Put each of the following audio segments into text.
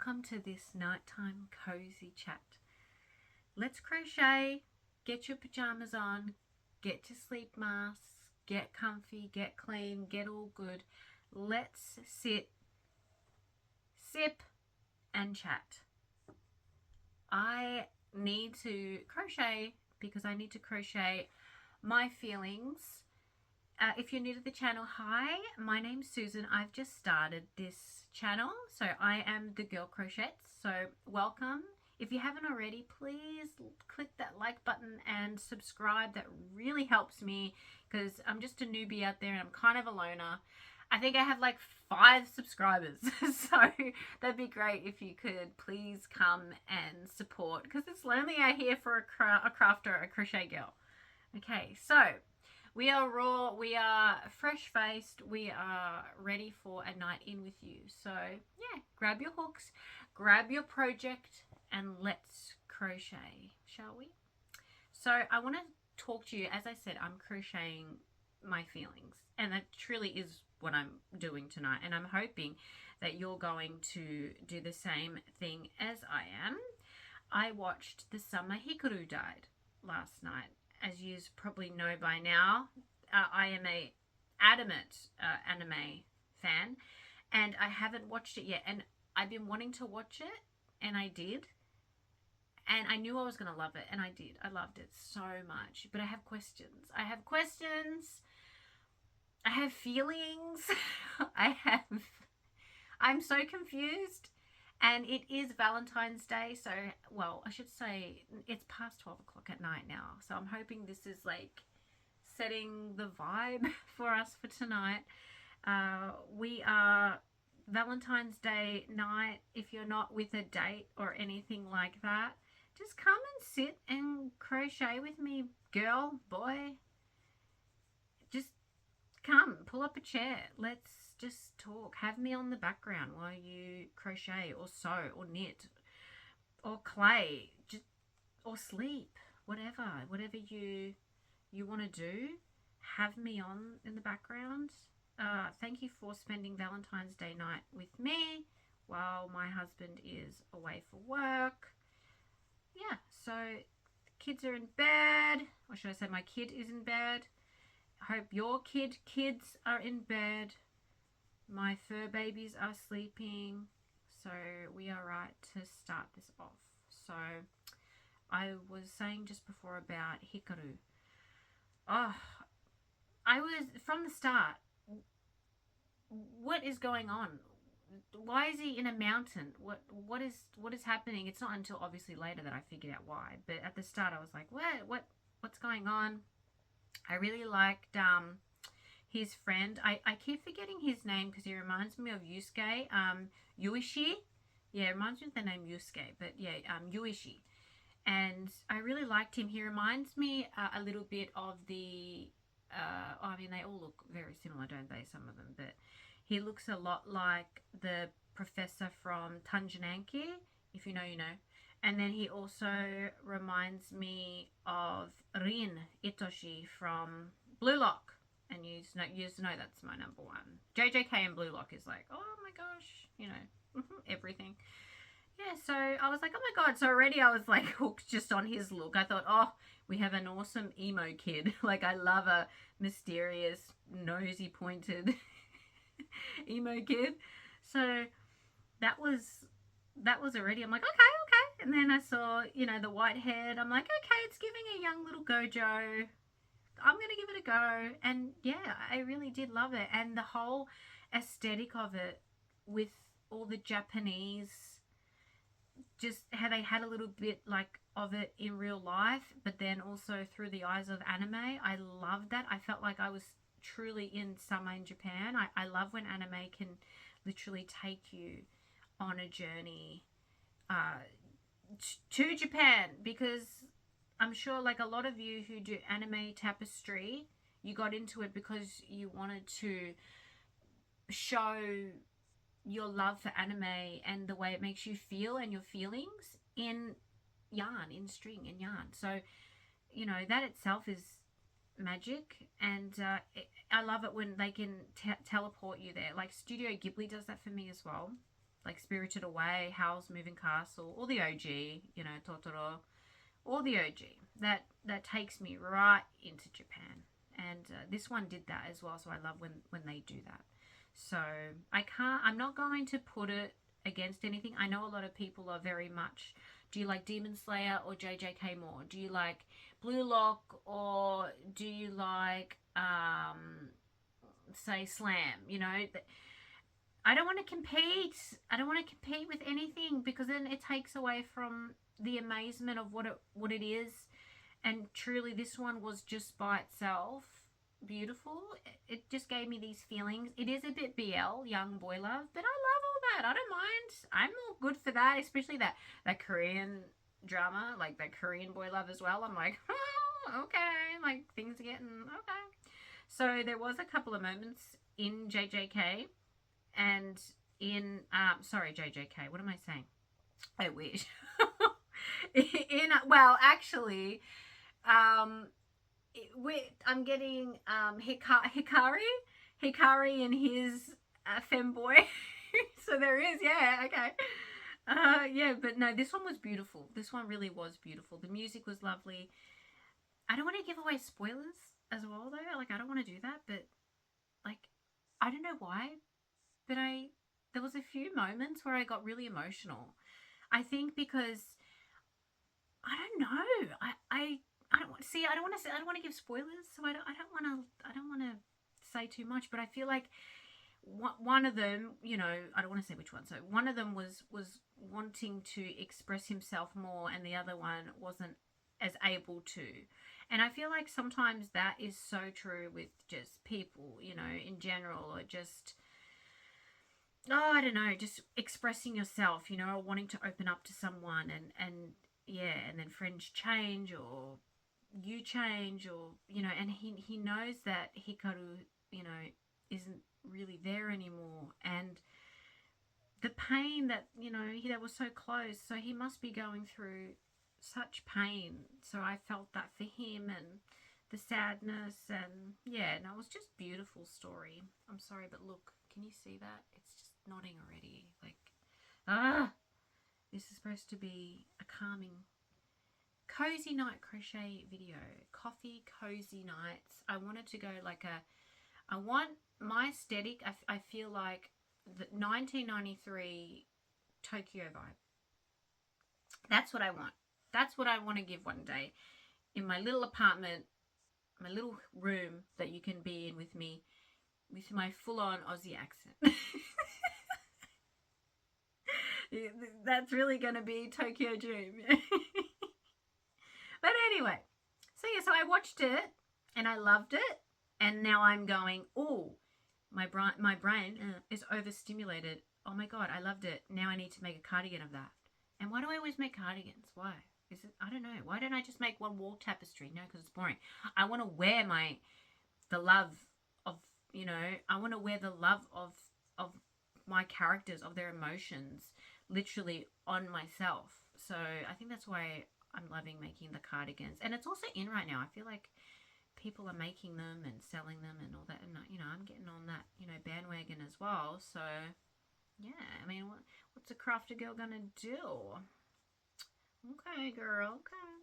welcome to this nighttime cozy chat. Let's crochet, get your pajamas on, get your sleep masks, get comfy, get clean, get all good. Let's sit, sip, and chat. I need to crochet because I need to crochet my feelings. If you're new to the channel, hi, my name's Susan. I've just started this channel, so I am the Girl Crochets, so welcome. If you haven't already, please click that like button and subscribe. That really helps me because I'm just a newbie out there and I'm kind of a loner. I think I have like 5 subscribers, so that'd be great if you could please come and support because it's lonely out here for a crafter, a crochet girl. Okay, so we are raw, we are fresh-faced, we are ready for a night in with you. So yeah, grab your hooks, grab your project, and let's crochet, shall we? So I want to talk to you, as I said, I'm crocheting my feelings, and that truly is what I'm doing tonight, and I'm hoping that you're going to do the same thing as I am. I watched TheSummerHikaruDied last night. As you probably know by now, I am a adamant anime fan, and I haven't watched it yet, and I've been wanting to watch it, and I did, and I knew I was going to love it, and I did. I loved it so much, but I have questions. I have feelings. I'm so confused. And it is Valentine's Day, so, well, I should say it's past 12 o'clock at night now. So I'm hoping this is like setting the vibe for us for tonight. We are Valentine's Day night. If you're not with a date or anything like that, just come and sit and crochet with me, girl, boy. Just come, pull up a chair. Let's just talk. Have me on the background while you crochet or sew or knit or clay, just, or sleep, whatever you want to do. Have me on in the background. Thank you for spending Valentine's Day night with me while my husband is away for work. Yeah, so the kids are in bed, or should I say my kid is in bed. I hope your kids are in bed. My fur babies are sleeping, so we are right to start this off. So I was saying just before about Hikaru. Oh, I was from the start. What is going on? Why is he in a mountain? What is happening? It's not until obviously later that I figured out why. But at the start, I was like, what's going on? I really liked his friend. I keep forgetting his name because he reminds me of Yusuke. Yuishi. Yeah, it reminds me of the name Yusuke. But yeah, Yuishi. And I really liked him. He reminds me a little bit of the... I mean, they all look very similar, don't they? Some of them. But he looks a lot like the professor from Tanjinanki. If you know, you know. And then he also reminds me of Rin Itoshi from Blue Lock. And you just know that's my number one. JJK and Blue Lock is like, oh my gosh, you know, everything. Yeah, so I was like, oh my god. So already I was like hooked just on his look. I thought, oh, we have an awesome emo kid. Like, I love a mysterious, nosy pointed emo kid. So that was already, I'm like, okay. And then I saw, you know, the white head. I'm like, okay, it's giving a young little Gojo. I'm going to give it a go. And yeah, I really did love it. And the whole aesthetic of it with all the Japanese, just how they had a little bit like of it in real life, but then also through the eyes of anime. I loved that. I felt like I was truly in summer in Japan. I love when anime can literally take you on a journey to Japan, because I'm sure like a lot of you who do anime tapestry, you got into it because you wanted to show your love for anime and the way it makes you feel and your feelings in yarn, in string and yarn. So, you know, that itself is magic, and I love it when they can teleport you there. Like Studio Ghibli does that for me as well. like Spirited Away, Howl's Moving Castle, or the OG, you know, Totoro, or the OG. That takes me right into Japan. And this one did that as well, so I love when they do that. So I'm not going to put it against anything. I know a lot of people are very much, do you like Demon Slayer or JJK more? Do you like Blue Lock, or do you like say Slam? You know, I don't want to compete. I don't want to compete with anything, because then it takes away from the amazement of what it is. And truly, this one was just by itself beautiful. It just gave me these feelings. It is a bit BL, young boy love, but I love all that. I don't mind. I'm all good for that, especially that Korean drama, like that Korean boy love as well. I'm like, oh, okay, like things are getting okay. So there was a couple of moments in JJK and in sorry, JJK, what am I saying? I wish. Well, actually, I'm getting Hikari and his femboy. So there is, yeah, okay. Yeah, but no, this one was beautiful. This one really was beautiful. The music was lovely. I don't want to give away spoilers as well, though. Like, I don't want to do that, but like, I don't know why, but there was a few moments where I got really emotional. I think because I don't know. I don't want to see. I don't want to give spoilers, so I don't want to say too much. But I feel like one of them, you know, I don't want to say which one. So one of them was wanting to express himself more, and the other one wasn't as able to. And I feel like sometimes that is so true with just people, you know, in general, or just, oh, I don't know, just expressing yourself, you know, or wanting to open up to someone, and yeah, and then friends change, or you change, or, you know, and he knows that Hikaru, you know, isn't really there anymore, and the pain that, you know, that was so close, so he must be going through such pain. So I felt that for him, and the sadness, and yeah, no, it was just beautiful story. I'm sorry, but look, can you see that? It's just nodding already. Like, this is supposed to be a calming, cozy night crochet video. Coffee, cozy nights. I wanted to go like I want my aesthetic, I feel like the 1993 Tokyo vibe. That's what I want. That's what I want to give one day in my little apartment, my little room that you can be in with me, with my full-on Aussie accent. That's really going to be Tokyo Dream. But anyway, so yeah, so I watched it and I loved it, and now I'm going, oh, my brain is overstimulated. Oh my god, I loved it. Now I need to make a cardigan of that. And why do I always make cardigans? Why? Is it? I don't know. Why don't I just make one wall tapestry? No, because it's boring. I want to wear the love of, you know, I want to wear the love of my characters, of their emotions, literally on myself. So I think that's why I'm loving making the cardigans. And it's also in right now. I feel like people are making them and selling them and all that, and you know, I'm getting on that, you know, bandwagon as well. So yeah, I mean, what's a crafter girl gonna do? Okay, girl, okay.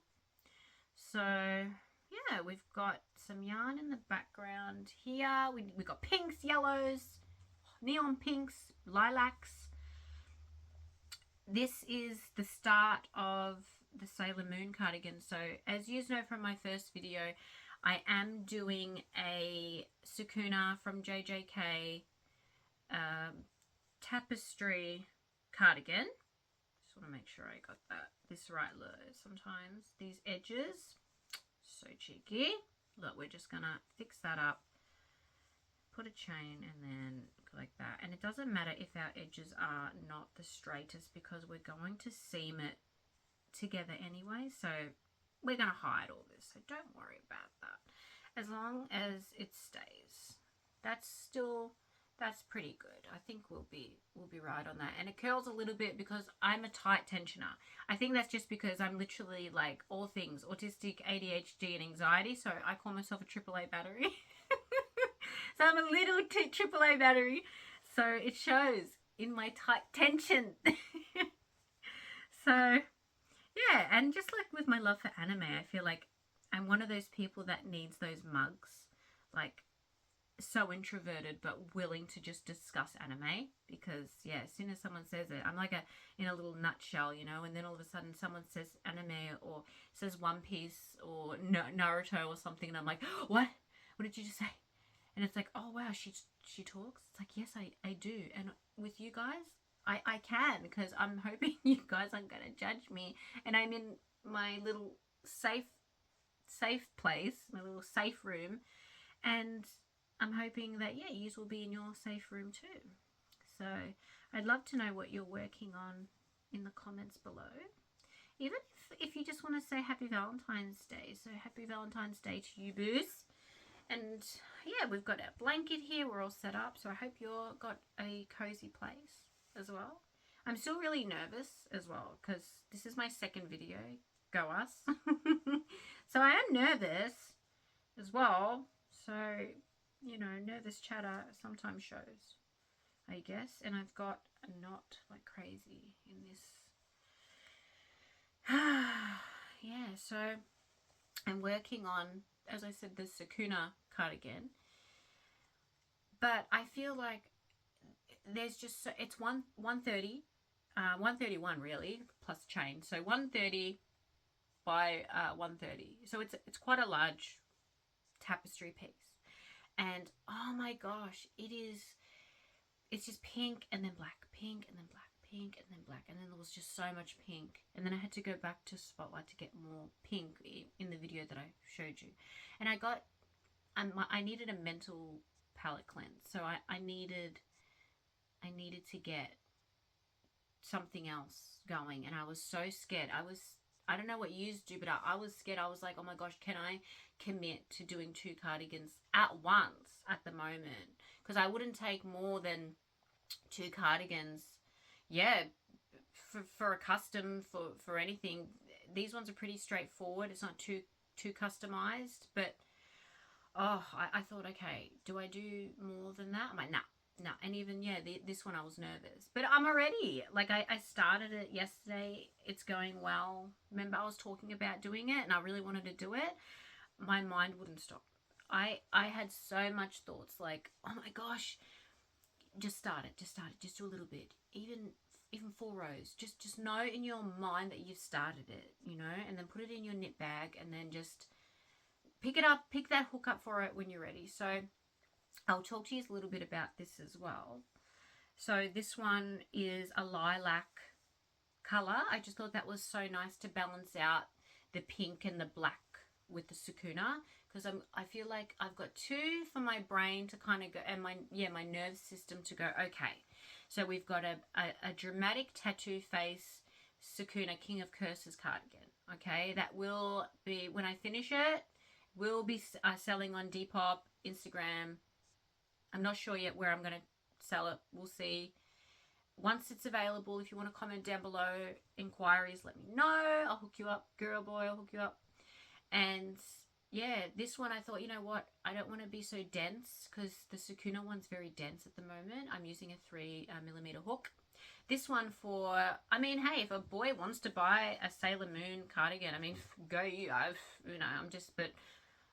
So yeah, we've got some yarn in the background here. We got pinks, yellows, neon pinks, lilacs. This is the start of the Sailor Moon cardigan. So as you know from my first video, I am doing a Sukuna from JJK tapestry cardigan. Just want to make sure I got this right. Look, sometimes these edges, so cheeky. Look, we're just gonna fix that up, put a chain, and then go like that. And it doesn't matter if our edges are not the straightest, because we're going to seam it together anyway, so we're going to hide all this, so don't worry about that. As long as it stays, that's pretty good. I think we'll be right on that. And it curls a little bit because I'm a tight tensioner. I think that's just because I'm literally like all things autistic, ADHD, and anxiety, so I call myself a AAA battery. So I'm a little AAA battery, so it shows. in my tight tension. So yeah, and just like with my love for anime, I feel like I'm one of those people that needs those mugs, like so introverted but willing to just discuss anime, because yeah, as soon as someone says it, I'm like in a little nutshell, you know. And then all of a sudden someone says anime or says One Piece or Naruto or something, and I'm like, what did you just say? And it's like, oh wow, she talks. It's like, yes, I do. And with you guys, I can, because I'm hoping you guys aren't going to judge me, and I'm in my little safe place, my little safe room, and I'm hoping that yeah, you will be in your safe room too. So I'd love to know what you're working on in the comments below. Even if you just want to say Happy Valentine's Day. So Happy Valentine's Day to you, boos. And yeah, we've got our blanket here. We're all set up. So I hope you've got a cozy place as well. I'm still really nervous as well, because this is my second video. Go us. So I am nervous as well. So, you know, nervous chatter sometimes shows, I guess. And I've got a knot like crazy in this. Yeah, so I'm working on, as I said, the Sakuna cardigan. But I feel like there's just, it's 130, 131 really, plus chain. So 130 by 130. So it's quite a large tapestry piece. And oh my gosh, it's just pink and then black, pink and then black, pink and then black, and then there was just so much pink. And then I had to go back to Spotlight to get more pink in the video that I showed you. And I needed a mental palette cleanse. So I needed to get something else going, and I was so scared. I don't know what you do, but I was scared. I was like, oh my gosh, can I commit to doing 2 cardigans at once at the moment? Because I wouldn't take more than 2 cardigans, yeah, for a custom, for anything. These ones are pretty straightforward. It's not too customized, but oh, I thought, okay, do I do more than that? I'm like, no. And even, yeah, this one I was nervous. But I'm already, like, I started it yesterday. It's going well. Remember, I was talking about doing it, and I really wanted to do it. My mind wouldn't stop. I had so much thoughts, like, oh my gosh, just start it. Just do a little bit. Even 4 rows. Just know in your mind that you've started it, you know, and then put it in your knit bag, and then just pick it up, pick that hook up for it when you're ready. So I'll talk to you a little bit about this as well. So this one is a lilac color. I just thought that was so nice to balance out the pink and the black with the Sakuna, because I feel like I've got 2 for my brain to kind of go, and my nervous system to go, okay. So we've got a dramatic tattoo face Sakuna King of Curses cardigan. Okay, that will be, when I finish it, will be selling on Depop, Instagram. I'm not sure yet where I'm going to sell it. We'll see. Once it's available, if you want to comment down below, inquiries, let me know. I'll hook you up. Girl, boy, I'll hook you up. And yeah, this one I thought, you know what, I don't want to be so dense, because the Sakuna one's very dense at the moment. I'm using a 3mm hook. This one for, I mean, hey, if a boy wants to buy a Sailor Moon cardigan, I mean, go you. But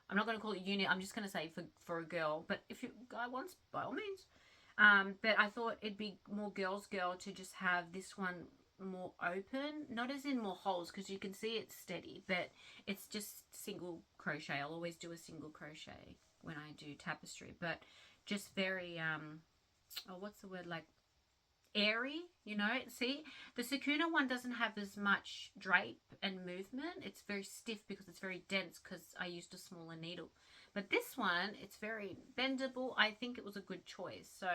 I'm not going to call it unit. I'm just going to say for a girl. But if your guy wants, by all means. But I thought it'd be more girl to just have this one more open. Not as in more holes, because you can see it's steady. But it's just single crochet. I'll always do a single crochet when I do tapestry. But just very, what's the word, like, airy, you know. See, the Sakuna one doesn't have as much drape and movement. It's very stiff because it's very dense, because I used a smaller needle. But this one, it's very bendable. I think it was a good choice. So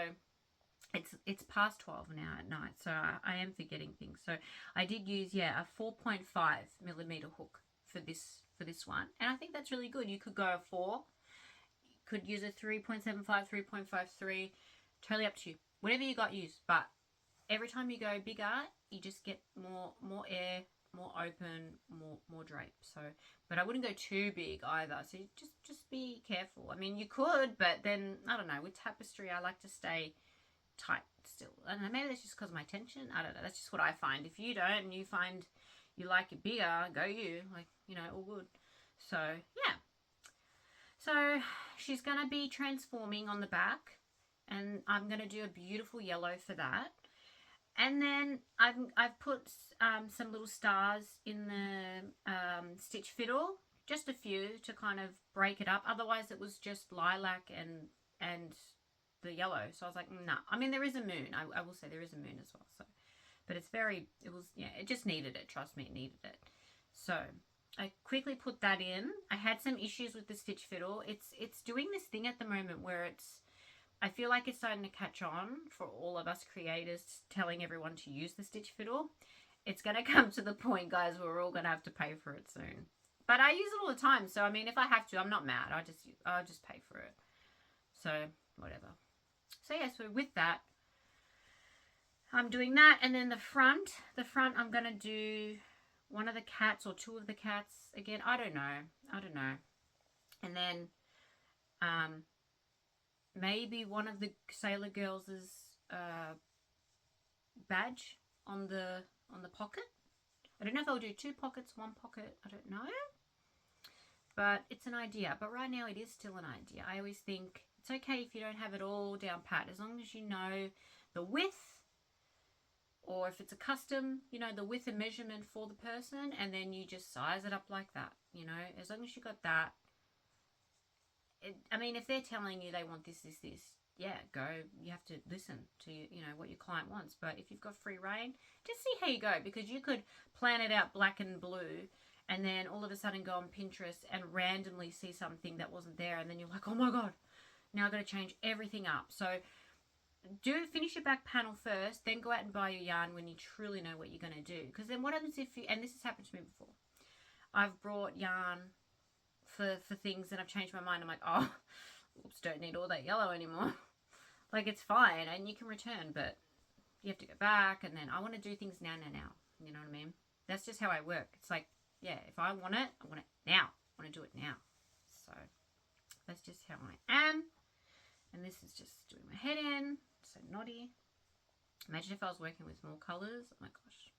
it's past 12 now at night, so I am forgetting things. So I did use, yeah, a 4.5mm hook for this one, and I think that's really good. You could go a 4, you could use a 3.75, 3.53, totally up to you. Whatever you got, use. But every time you go bigger, you just get more air, more open, more drape. So, but I wouldn't go too big either. So just be careful. I mean, you could, but then I don't know. With tapestry, I like to stay tight still. I don't know, maybe that's just because of my tension. I don't know. That's just what I find. If you don't and you find you like it bigger, go you. Like, you know, all good. So, yeah. So, she's going to be transforming on the back. And I'm going to do a beautiful yellow for that. And then I've put some little stars in the stitch fiddle. Just a few to kind of break it up. Otherwise, it was just lilac and the yellow. So I was like, nah. I mean, there is a moon. I will say there is a moon as well. So, but it's very, it was, yeah, it just needed it. Trust me, it needed it. So I quickly put that in. I had some issues with the stitch fiddle. It's doing this thing at the moment where it's, I feel like it's starting to catch on for all of us creators, telling everyone to use the stitch fiddle. It's going to come to the point, guys, where we're all going to have to pay for it soon. But I use it all the time. So, I mean, if I have to, I'm not mad. I'll just pay for it. So, whatever. So, yeah, so with that, I'm doing that. And then the front, I'm going to do one of the cats or two of the cats. Again, I don't know. And then maybe one of the Sailor Girls' badge on the pocket. I don't know if I'll do 2 pockets, 1 pocket. I don't know. But it's an idea. But right now it is still an idea. I always think it's okay if you don't have it all down pat. As long as you know the width, or if it's a custom, you know, the width and measurement for the person, and then you just size it up like that, you know. As long as you got that. I mean, if they're telling you they want this, yeah, go. You have to listen to, you know, what your client wants. But if you've got free reign, just see how you go. Because you could plan it out black and blue, and then all of a sudden go on Pinterest and randomly see something that wasn't there, and then you're like, oh my god, now I've got to change everything up. So finish your back panel first, then go out and buy your yarn when you truly know what you're going to do. Because then what happens if you, and this has happened to me before, I've brought yarn for things and I've changed my mind. I'm like, oh, oops, don't need all that yellow anymore. Like, it's fine and you can return, but you have to go back, and then I want to do things now. You know what I mean? That's just how I work. It's like, yeah, if I want it now. I want to do it now. So that's just how I am. And this is just doing my head in. So naughty. Imagine if I was working with more colours. Oh my gosh.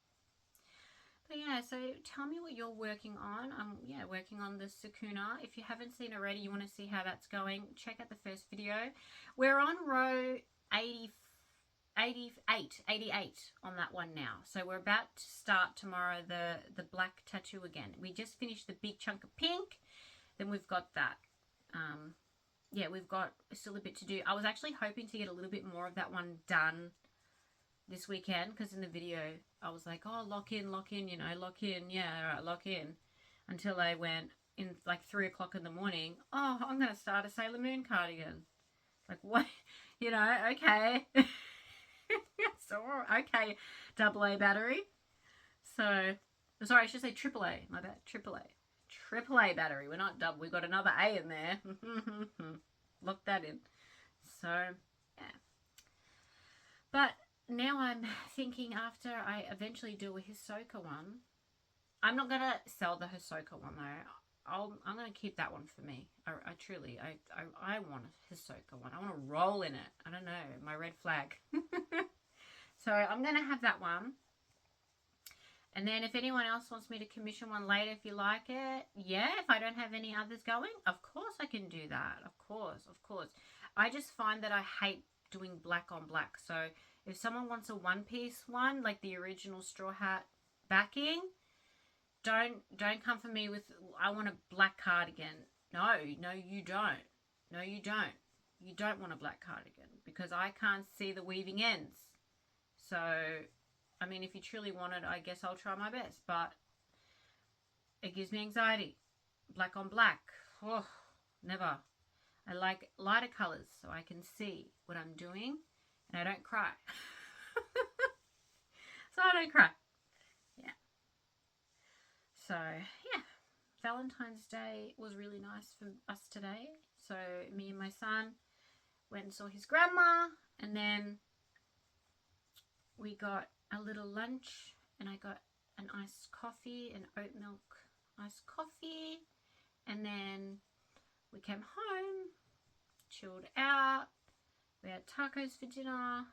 But yeah, so tell me what you're working on. I'm working on the Sakuna. If you haven't seen it already, you want to see how that's going, check out the first video. We're on row 88 on that one now. So we're about to start tomorrow the black tattoo again. We just finished the big chunk of pink. Then we've got that. Yeah, we've got still a bit to do. I was actually hoping to get a little bit more of that one done this weekend, because in the video I was like, oh, lock in, you know, lock in, yeah, all right, lock in, until I went in like 3 o'clock in the morning, oh, I'm going to start a Sailor Moon cardigan. Like, what? You know, okay. So, okay, AA battery. So, sorry, I should say AAA, my bad, AAA battery. We're not double, we've got another A in there. Lock that in. So, yeah. But now I'm thinking, after I eventually do a Hisoka one, I'm not going to sell the Hisoka one though. I'm going to keep that one for me. I truly want a Hisoka one. I want to roll in it. I don't know, my red flag. So I'm going to have that one. And then if anyone else wants me to commission one later, if you like it, yeah, if I don't have any others going, of course I can do that. Of course. I just find that I hate doing black on black. So if someone wants a one-piece one, like the original Straw Hat backing, don't come for me with, I want a black cardigan. No, you don't. No, you don't. You don't want a black cardigan, because I can't see the weaving ends. So, I mean, if you truly want it, I guess I'll try my best, but it gives me anxiety. Black on black. Oh, never. I like lighter colors so I can see what I'm doing and I don't cry. So I don't cry. Yeah. So, yeah. Valentine's Day was really nice for us today. So, me and my son went and saw his grandma, and then we got a little lunch, and I got an iced coffee, an oat milk iced coffee, and then we came home, chilled out, we had tacos for dinner,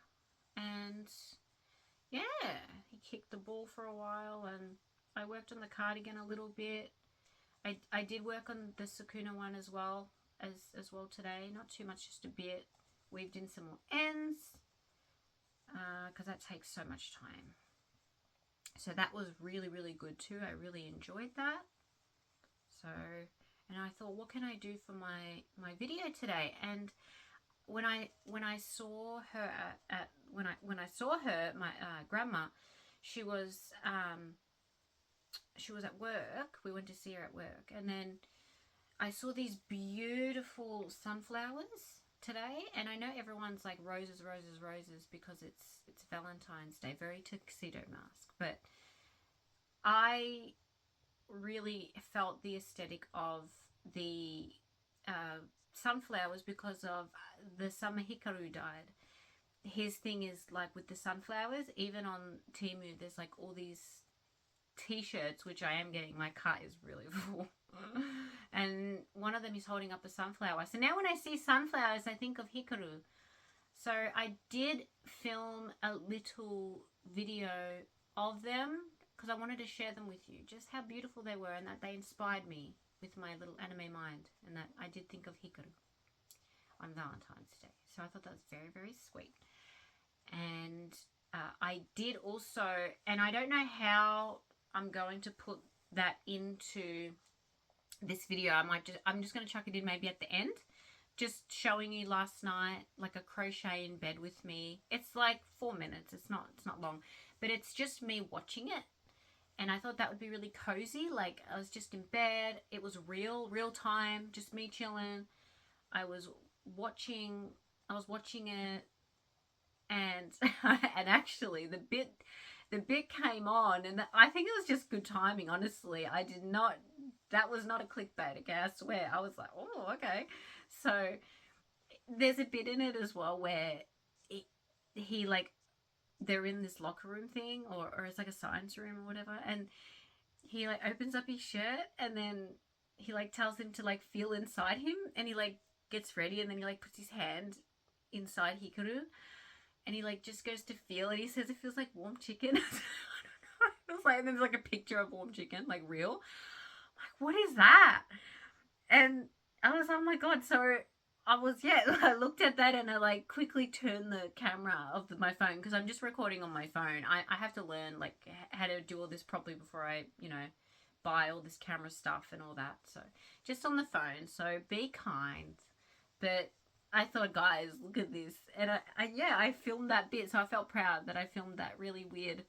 And yeah, he kicked the ball for a while, and I worked on the cardigan a little bit. I did work on the Sakuna one as well today. Not too much, just a bit. Weaved in some more ends because that takes so much time. So that was really, really good too. I really enjoyed that. So, and I thought, what can I do for my video today? And when I saw her when I saw her, my grandma, she was at work. We went to see her at work, and then I saw these beautiful sunflowers today. And I know everyone's like roses, roses, roses because it's Valentine's Day, very tuxedo mask. But I really felt the aesthetic of the sunflowers because of TheSummerHikaruDied. His thing is like with the sunflowers, even on Temu, there's like all these t-shirts, which I am getting. My cart is really full. And one of them is holding up a sunflower. So now when I see sunflowers, I think of Hikaru. So I did film a little video of them because I wanted to share them with you, just how beautiful they were and that they inspired me with my little anime mind, and that I did think of Hikaru on Valentine's Day. So I thought that was very, very sweet. And I did also, and I don't know how I'm going to put that into this video. I'm just going to chuck it in maybe at the end, just showing you last night, like a crochet in bed with me. It's like 4 minutes. It's not long, but it's just me watching it. And I thought that would be really cozy. Like I was just in bed. It was real time, just me chilling. I was watching it, and and actually the bit came on, and I think it was just good timing. Honestly, that was not a clickbait. Okay, I swear. I was like, oh, okay. So there's a bit in it as well where he like, they're in this locker room thing, or it's like a science room or whatever, and he like opens up his shirt, and then he like tells him to like feel inside him, and he like gets ready, and then he like puts his hand inside Hikaru, and he like just goes to feel, and he says it feels like warm chicken. I don't know. It was like, and there's like a picture of warm chicken, like real. I'm like, what is that? And I was, oh my god. So I looked at that, and I like quickly turned the camera of my phone because I'm just recording on my phone. I have to learn like how to do all this properly before I, buy all this camera stuff and all that. So just on the phone. So be kind. But I thought, guys, look at this. And I filmed that bit. So I felt proud that I filmed that really weird,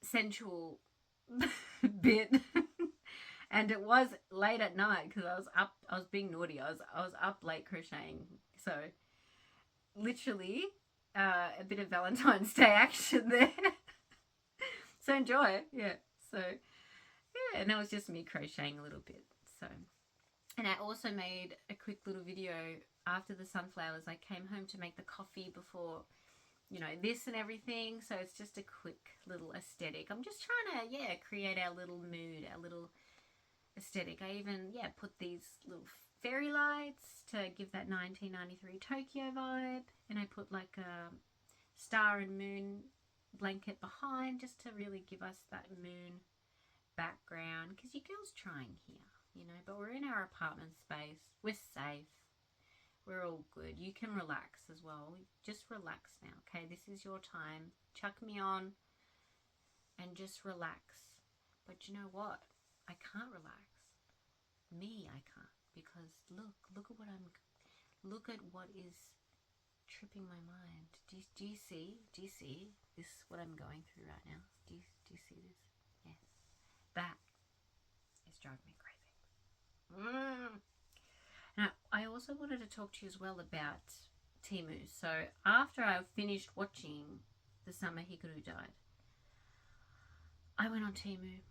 sensual bit. And it was late at night because I was being naughty. I was up late crocheting. So literally a bit of Valentine's Day action there. So enjoy. Yeah. So yeah, and that was just me crocheting a little bit. So, and I also made a quick little video after the sunflowers. I came home to make the coffee before, this and everything. So it's just a quick little aesthetic. I'm just trying to, create our little mood, our little aesthetic. I even put these little fairy lights to give that 1993 Tokyo vibe, and I put like a star and moon blanket behind just to really give us that moon background, because your girl's trying here, but we're in our apartment space, we're safe, we're all good. You can relax as well. Just relax now, okay? This is your time. Chuck me on and just relax. But you know what? I can't relax. I can't, because look at what is tripping my mind. Do you see this, what I'm going through right now? Do you see this? Yes, that is driving me crazy. Now I also wanted to talk to you as well about Temu. So after I finished watching TheSummerHikaruDied, I went on Temu.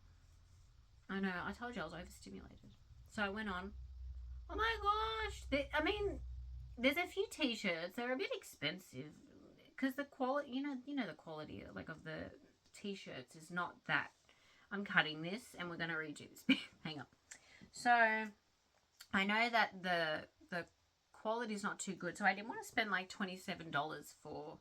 I know, I told you I was overstimulated. So I went on. Oh my gosh. There's a few t-shirts. They're a bit expensive because the quality, the quality like of the t-shirts is not that. I'm cutting this and we're going to redo this bit. Hang on. So I know that the quality is not too good. So I didn't want to spend like $27 for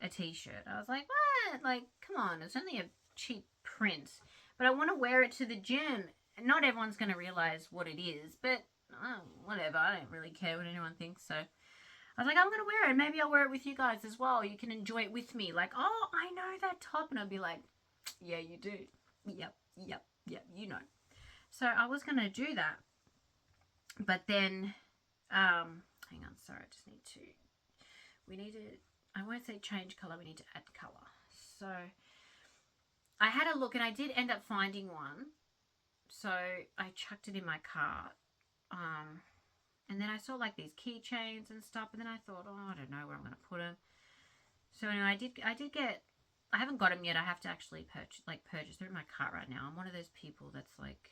a t-shirt. I was like, what? Like, come on, it's only a cheap print. But I want to wear it to the gym. Not everyone's going to realize what it is, but whatever. I don't really care what anyone thinks. So I was like, I'm going to wear it. Maybe I'll wear it with you guys as well. You can enjoy it with me. Like, oh, I know that top. And I'll be like, yeah, you do. Yep, you know. So I was going to do that. But then, hang on, sorry, I just need to, I won't say change colour, we need to add colour. So I had a look and I did end up finding one. So I chucked it in my cart. And then I saw like these keychains and stuff. And then I thought, oh, I don't know where I'm going to put them. So anyway, I haven't got them yet. I have to actually purchase. They're in my cart right now. I'm one of those people that's like,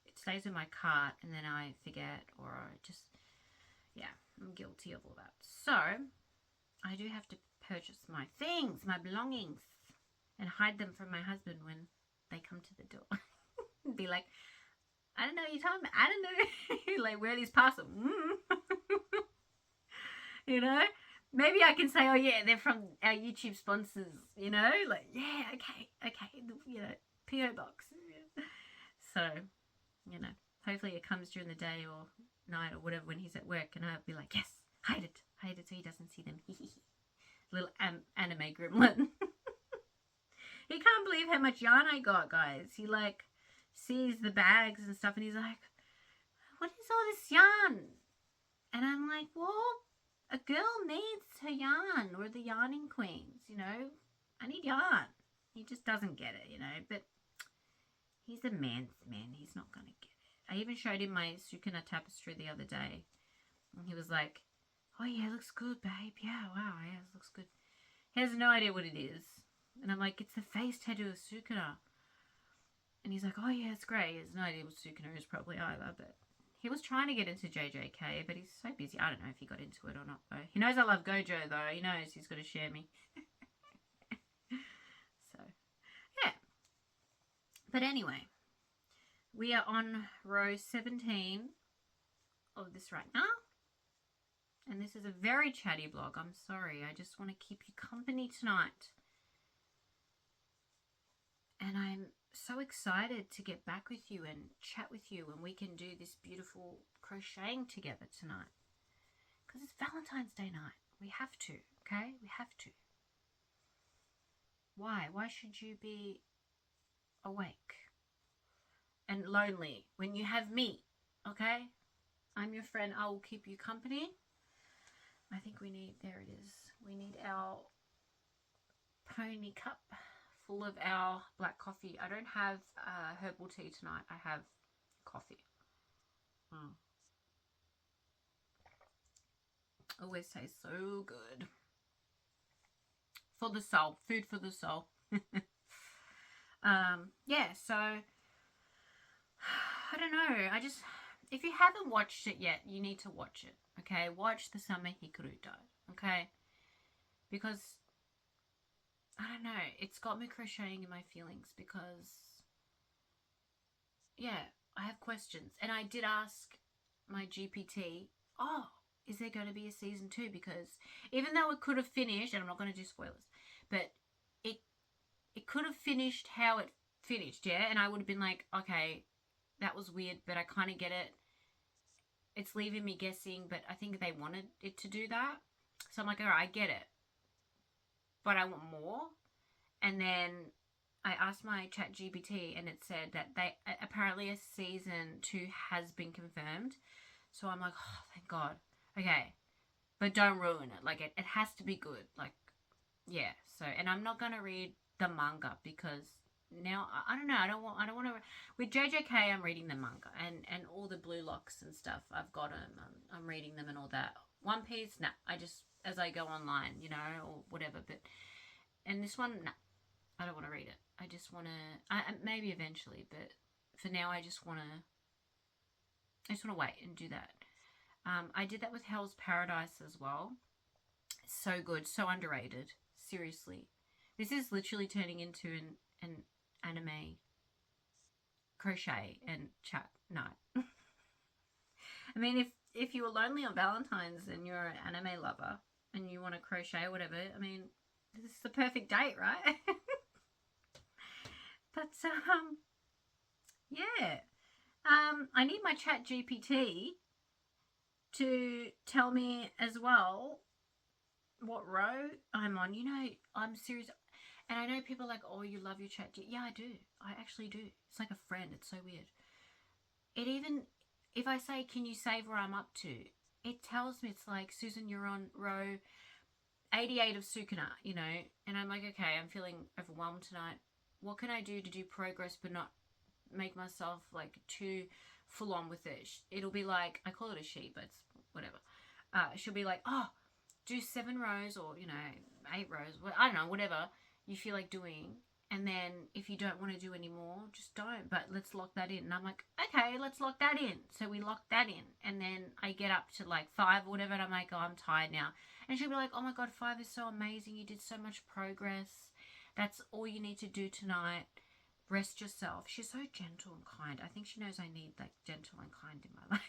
it stays in my cart and then I forget, or I just, yeah, I'm guilty of all that. So I do have to purchase my things, my belongings, and hide them from my husband when they come to the door. Be like, I don't know what you're talking about. I don't know. Like, where are these parcels? You know? Maybe I can say, oh yeah, they're from our YouTube sponsors, you know? Like, yeah, okay, you know, P.O. box. So, you know, hopefully it comes during the day or night or whatever when he's at work, and I'll be like, yes, hide it so he doesn't see them. Little anime gremlin. He can't believe how much yarn I got, guys. He like sees the bags and stuff and he's like, what is all this yarn? And I'm like, well, a girl needs her yarn. We're the yarning queens, you know. I need yarn. He just doesn't get it, you know. But he's a man's man. He's not going to get it. I even showed him my Sukuna tapestry the other day. And he was like, oh yeah, it looks good, babe. Yeah, wow, yeah, it looks good. He has no idea what it is. And I'm like, it's the face tattoo of Sukuna. And he's like, oh yeah, it's great. He has no idea what Sukuna is probably either. But he was trying to get into JJK, but he's so busy. I don't know if he got into it or not, though. He knows I love Gojo, though. He knows he's got to share me. So, yeah. But anyway, we are on row 17 of this right now. And this is a very chatty blog. I'm sorry. I just want to keep you company tonight. And I'm so excited to get back with you and chat with you, and we can do this beautiful crocheting together tonight. Because it's Valentine's Day night. We have to, okay? We have to. Why? Why should you be awake and lonely when you have me, okay? I'm your friend. I will keep you company. I think we need, there it is. We need our pony cup full of our black coffee. I don't have herbal tea tonight. I have coffee. Always tastes so good. For the soul. Food for the soul. Yeah, so I don't know. If you haven't watched it yet, you need to watch it. Okay? Watch TheSummerHikaruDied. Okay? Because I don't know, it's got me crocheting in my feelings because, yeah, I have questions. And I did ask my GPT, oh, is there going to be a season 2? Because even though it could have finished, and I'm not going to do spoilers, but it could have finished how it finished, yeah? And I would have been like, okay, that was weird, but I kind of get it. It's leaving me guessing, but I think they wanted it to do that. So I'm like, all right, I get it. But I want more. And then I asked my ChatGPT and it said that apparently a season 2 has been confirmed. So I'm like, oh, thank God. Okay. But don't ruin it. Like, it has to be good. Like, yeah. So, and I'm not going to read the manga because now, I don't know. I don't want to. With JJK, I'm reading the manga and all the blue locks and stuff. I've got them. I'm reading them and all that. One Piece, nah. I just, as I go online, you know, or whatever. But, and this one, nah. I don't want to read it. I just want to, maybe eventually, but for now I just want to wait and do that. I did that with Hell's Paradise as well. So good, so underrated. Seriously. This is literally turning into an anime crochet and chat night. I mean, if you were lonely on Valentine's and you're an anime lover and you want to crochet or whatever, I mean, This is the perfect date, right? But yeah. I need my chat GPT to tell me as well what row I'm on. You know, I'm serious. And I know people are like, oh, you love your chat GPT. Yeah, I do. I actually do. It's like a friend. It's so weird. It even, if I say, can you save where I'm up to? It tells me, it's like, Susan, you're on row 88 of Sukuna, you know. And I'm like, okay, I'm feeling overwhelmed tonight. What can I do to do progress but not make myself like too full on with it? It'll be like, I call it a sheet, but it's whatever. She'll be like, oh, do 7 rows or, you know, 8 rows. I don't know, whatever you feel like doing. And then if you don't want to do any more, just don't. But let's lock that in. And I'm like, okay, let's lock that in. So we lock that in. And then I get up to like 5 or whatever. And I'm like, oh, I'm tired now. And she'll be like, oh my God, 5 is so amazing. You did so much progress. That's all you need to do tonight. Rest yourself. She's so gentle and kind. I think she knows I need like gentle and kind in my life.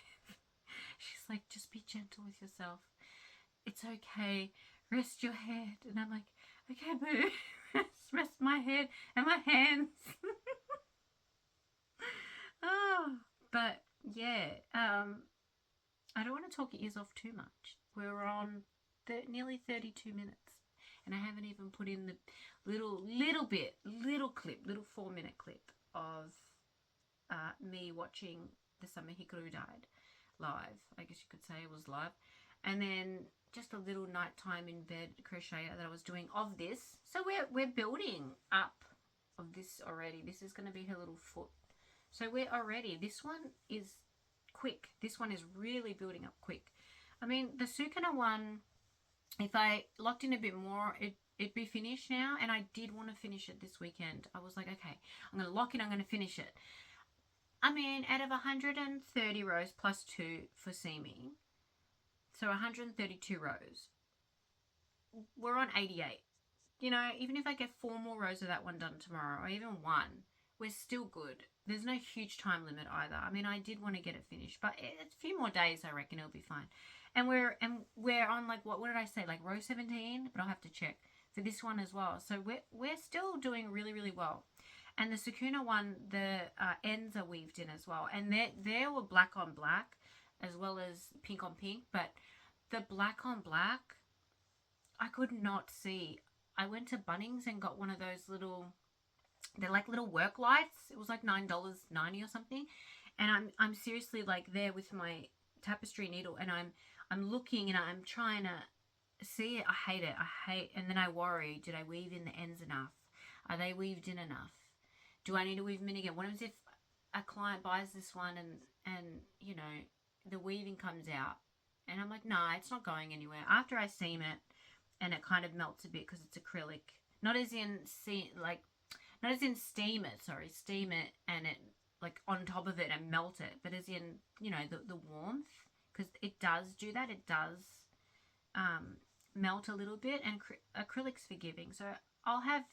She's like, just be gentle with yourself. It's okay. Rest your head. And I'm like, okay, boo. Rest my head and my hands. Oh, but yeah. I don't want to talk your ears off too much. We're on nearly 32 minutes. And I haven't even put in the little clip, little 4-minute clip of me watching TheSummerHikaruDied live. I guess you could say it was live. And then just a little nighttime in bed crochet that I was doing of this. So we're building up of this already. This is going to be her little foot. So we're already, this one is quick. This one is really building up quick. I mean, the Sukuna one, if I locked in a bit more, it'd be finished now. And I did want to finish it this weekend. I was like, okay, I'm going to lock in, I'm going to finish it. I mean, out of 130 rows plus 2 for seaming, so 132 rows, we're on 88. You know, even if I get 4 more rows of that one done tomorrow, or even 1, we're still good. There's no huge time limit either. I mean, I did want to get it finished, but it's a few more days, I reckon it'll be fine. And we're on like, what did I say, like row 17? But I'll have to check for this one as well. So we're still doing really, really well. And the Sukuna one, the ends are weaved in as well. And they were black on black as well as pink on pink. But the black on black, I could not see. I went to Bunnings and got one of those little, they're like little work lights. It was like $9.90 or something. And I'm seriously like there with my tapestry needle, and I'm looking and I'm trying to see it. I hate it. And then I worry, did I weave in the ends enough? Are they weaved in enough? Do I need to weave them in again? What if a client buys this one and you know, the weaving comes out, and I'm like, nah, it's not going anywhere. After I seam it and it kind of melts a bit because it's acrylic, not as in steam it, steam it and it like on top of it and melt it, but as in, you know, the warmth, because it does do that. It does melt a little bit, and acrylic's forgiving. So I'll have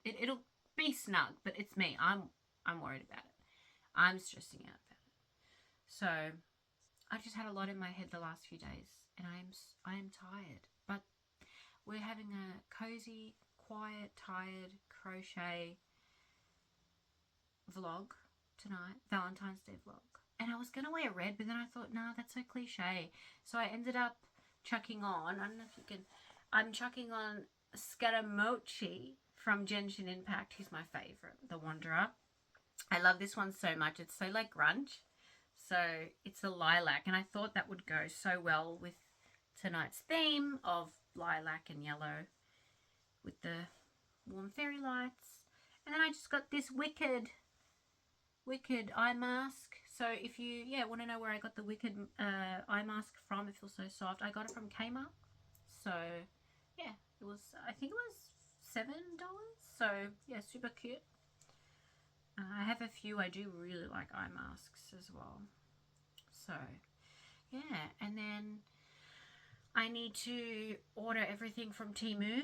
it'll be snug, but it's me. I'm worried about it. I'm stressing out about it. So I just had a lot in my head the last few days, and I am tired. But we're having a cozy, quiet, tired crochet vlog tonight, Valentine's Day vlog. And I was going to wear red, but then I thought, nah, that's so cliche. So I ended up chucking on, I don't know if you can, I'm chucking on Scaramochi from Genshin Impact. He's my favourite, the Wanderer. I love this one so much. It's so like grunge. So it's a lilac, and I thought that would go so well with tonight's theme of lilac and yellow with the warm fairy lights. And then I just got this wicked eye mask. So if you want to know where I got the wicked eye mask from, it feels so soft, I got it from Kmart. So yeah, it was, I think it was $7. So yeah, super cute. I have a few. I do really like eye masks as well. So yeah, and then I need to order everything from Temu.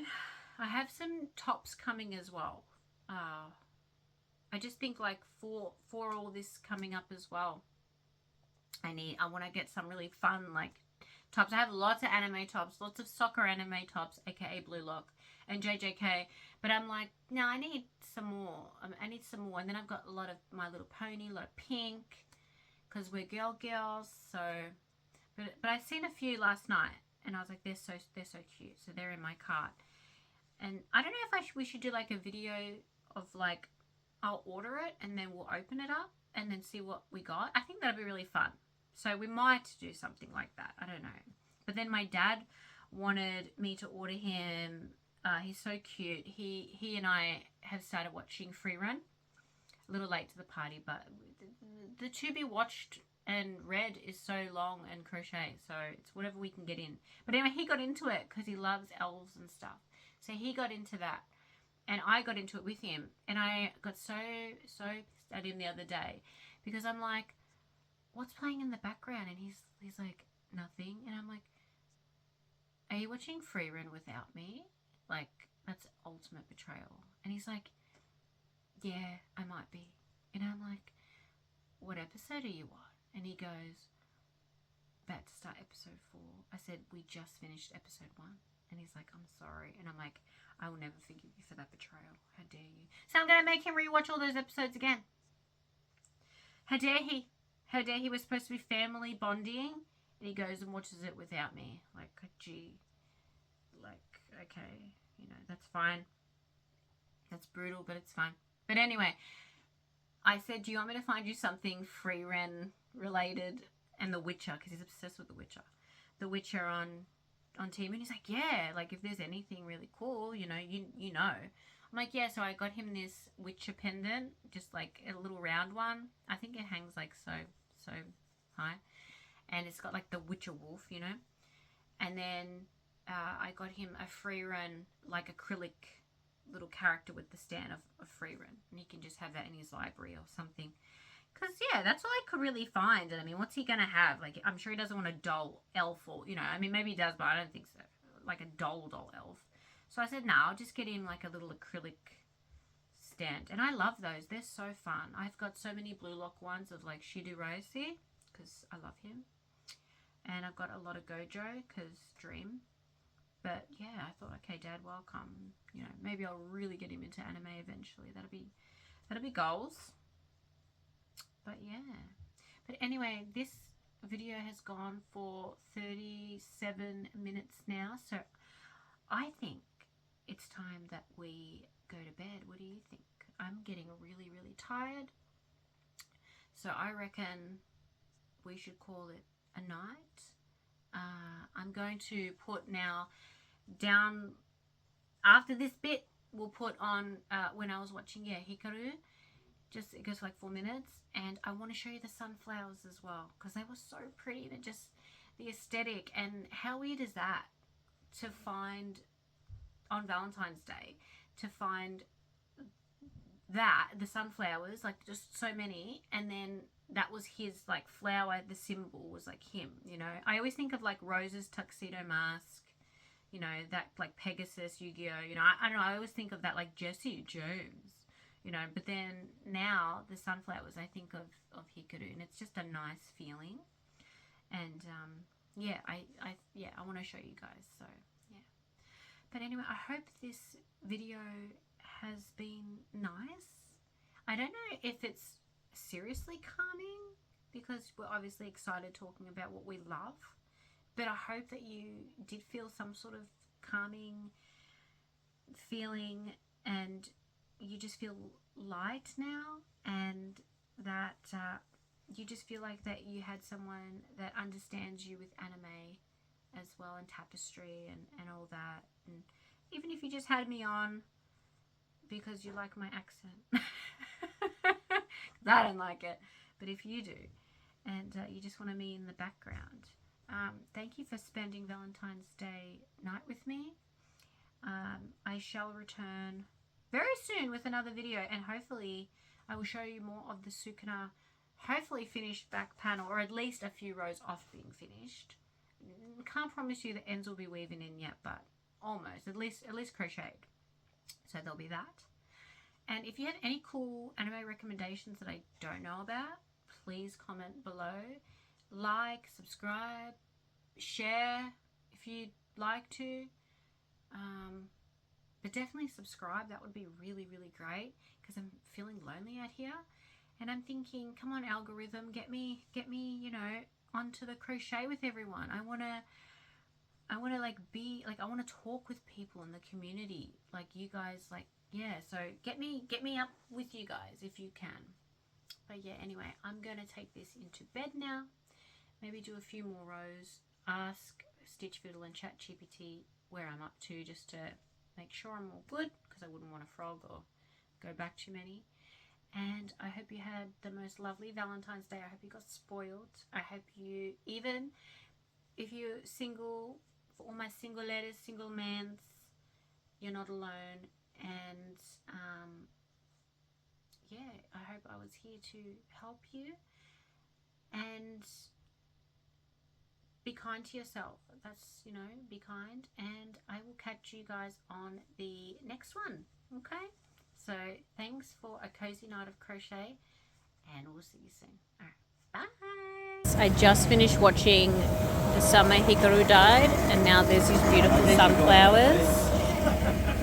I have some tops coming as well. I just think like for all this coming up as well, I want to get some really fun like tops. I have lots of anime tops, lots of soccer anime tops, aka Blue Lock and JJK. But I'm like, no, I need some more. I need some more. And then I've got a lot of My Little Pony, a lot of pink, because we're girls. So, but I seen a few last night, and I was like, they're so cute. So they're in my cart. And I don't know if we should do like a video of like, I'll order it and then we'll open it up and then see what we got. I think that'd be really fun. So we might do something like that. I don't know. But then my dad wanted me to order him. He's so cute. He and I have started watching Free Run. A little late to the party, but the to be watched and read is so long and crochet. So it's whatever we can get in. But anyway, he got into it because he loves elves and stuff. So he got into that. And I got into it with him. And I got so pissed at him the other day. Because I'm like, what's playing in the background? And he's like, nothing. And I'm like, are you watching Free Run without me? Like, that's ultimate betrayal. And he's like, yeah, I might be. And I'm like, what episode are you on? And he goes, about to start episode 4. I said, we just finished episode 1. And he's like, I'm sorry. And I'm like, I will never forgive you for that betrayal. How dare you? So I'm going to make him rewatch all those episodes again. How dare he? How dare he? Was supposed to be family bonding. And he goes and watches it without me. Like, gee. Like, okay. You know, that's fine. That's brutal, but it's fine. But anyway, I said, do you want me to find you something Free Ren related? And The Witcher, because he's obsessed with The Witcher. The Witcher on TV, and he's like, yeah, like if there's anything really cool, you know, you know. I'm like, yeah. So I got him this Witcher pendant, just like a little round one. I think it hangs like so high, and it's got like the Witcher wolf, you know. And then I got him a Free Run like acrylic little character with the stand of Free Run, and he can just have that in his library or something. Because, yeah, that's all I could really find. And, I mean, what's he going to have? Like, I'm sure he doesn't want a doll elf or, you know, I mean, maybe he does, but I don't think so. Like a doll elf. So I said, no, I'll just get him, like, a little acrylic stand. And I love those. They're so fun. I've got so many Blue Lock ones of, like, Shidoraisi, because I love him. And I've got a lot of Gojo, because Dream. But, yeah, I thought, okay, Dad, welcome. You know, maybe I'll really get him into anime eventually. That'll be goals. But yeah, but anyway, this video has gone for 37 minutes now, so I think it's time that we go to bed. What do you think? I'm getting really tired, so I reckon we should call it a night. I'm going to put now down after this bit, we'll put on when I was watching Hikaru. Just it goes for like 4 minutes, and I want to show you the sunflowers as well, because they were so pretty. And just the aesthetic, and how weird is that to find on Valentine's Day, to find that the sunflowers, like just so many, and then that was his like flower, the symbol was like him, you know. I always think of like Rose's tuxedo mask, you know, that like Pegasus, Yu-Gi-Oh, you know. I don't know, I always think of that like Jesse Jones, you know. But then now the sunflowers, I think of Hikaru, and it's just a nice feeling. And yeah, I want to show you guys. So yeah, but anyway, I hope this video has been nice. I don't know if it's seriously calming, because we're obviously excited talking about what we love, but I hope that you did feel some sort of calming feeling, and you just feel light now, and that you just feel like that you had someone that understands you with anime as well, and tapestry and all that. And even if you just had me on because you like my accent, because I don't like it, but if you do, and you just want me in the background, thank you for spending Valentine's Day night with me. I shall return very soon with another video, and hopefully I will show you more of the Sukuna hopefully finished back panel, or at least a few rows off being finished. Can't promise you the ends will be weaving in yet, but almost, at least crocheted. So there'll be that. And if you have any cool anime recommendations that I don't know about, please comment below, like, subscribe, share if you'd like to. But definitely subscribe. That would be really, really great, because I'm feeling lonely out here. And I'm thinking, come on, algorithm, get me, you know, onto the crochet with everyone. I want to like be like, I want to talk with people in the community, like you guys, like, yeah. So get me up with you guys if you can. But yeah, anyway, I'm going to take this into bed now. Maybe do a few more rows. Ask Stitch Fiddle and ChatGPT where I'm up to, just to make sure I'm all good, because I wouldn't want to frog or go back too many. And I hope you had the most lovely Valentine's Day. I hope you got spoiled. I hope you, even if you're single, for all my single ladies, single mans, you're not alone. And yeah, I hope I was here to help you. And be kind to yourself. That's, you know, be kind. And I will catch you guys on the next one. Okay? So thanks for a cozy night of crochet, and we'll see you soon. All right, bye. I just finished watching The Summer Hikaru Died, and now there's these beautiful sunflowers.